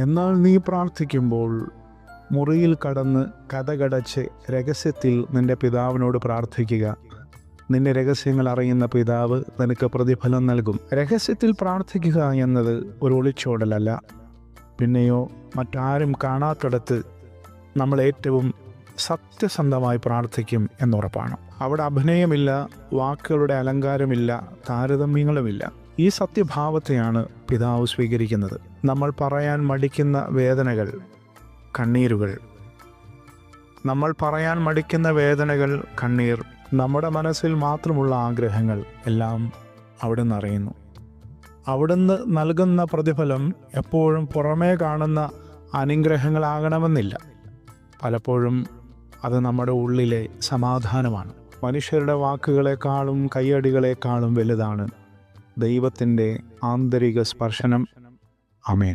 എന്നാൽ നീ പ്രാർത്ഥിക്കുമ്പോൾ മുറിയിൽ കടന്ന് കതകടച്ച് രഹസ്യത്തിൽ നിൻ്റെ പിതാവിനോട് പ്രാർത്ഥിക്കുക. നിന്റെ രഹസ്യങ്ങൾ അറിയുന്ന പിതാവ് നിനക്ക് പ്രതിഫലം നൽകും. രഹസ്യത്തിൽ പ്രാർത്ഥിക്കുക എന്നത് ഒരു ഒളിച്ചോടലല്ല. പിന്നെയോ മറ്റാരും കാണാത്തിടത്ത് നമ്മൾ ഏറ്റവും സത്യസന്ധമായി പ്രാർത്ഥിക്കും എന്നുറപ്പാണ്. അവിടെ അഭിനയമില്ല, വാക്കുകളുടെ അലങ്കാരമില്ല, താരതമ്യങ്ങളുമില്ല. ഈ സത്യഭാവത്തെയാണ് പിതാവ് സ്വീകരിക്കുന്നത്. നമ്മൾ പറയാൻ മടിക്കുന്ന വേദനകൾ, കണ്ണീരുകൾ, കണ്ണീർ, നമ്മുടെ മനസ്സിൽ മാത്രമുള്ള ആഗ്രഹങ്ങൾ എല്ലാം അവിടുന്ന് അറിയുന്നു. അവിടുന്ന് നൽകുന്ന പ്രതിഫലം എപ്പോഴും പുറമേ കാണുന്ന അനുഗ്രഹങ്ങളാകണമെന്നില്ല. പലപ്പോഴും അത് നമ്മുടെ ഉള്ളിലെ സമാധാനമാണ്. മനുഷ്യരുടെ വാക്കുകളെക്കാളും കയ്യടികളെക്കാളും വലുതാണ് ദൈവത്തിൻ്റെ ആന്തരിക സ്പർശനം. ആമേൻ.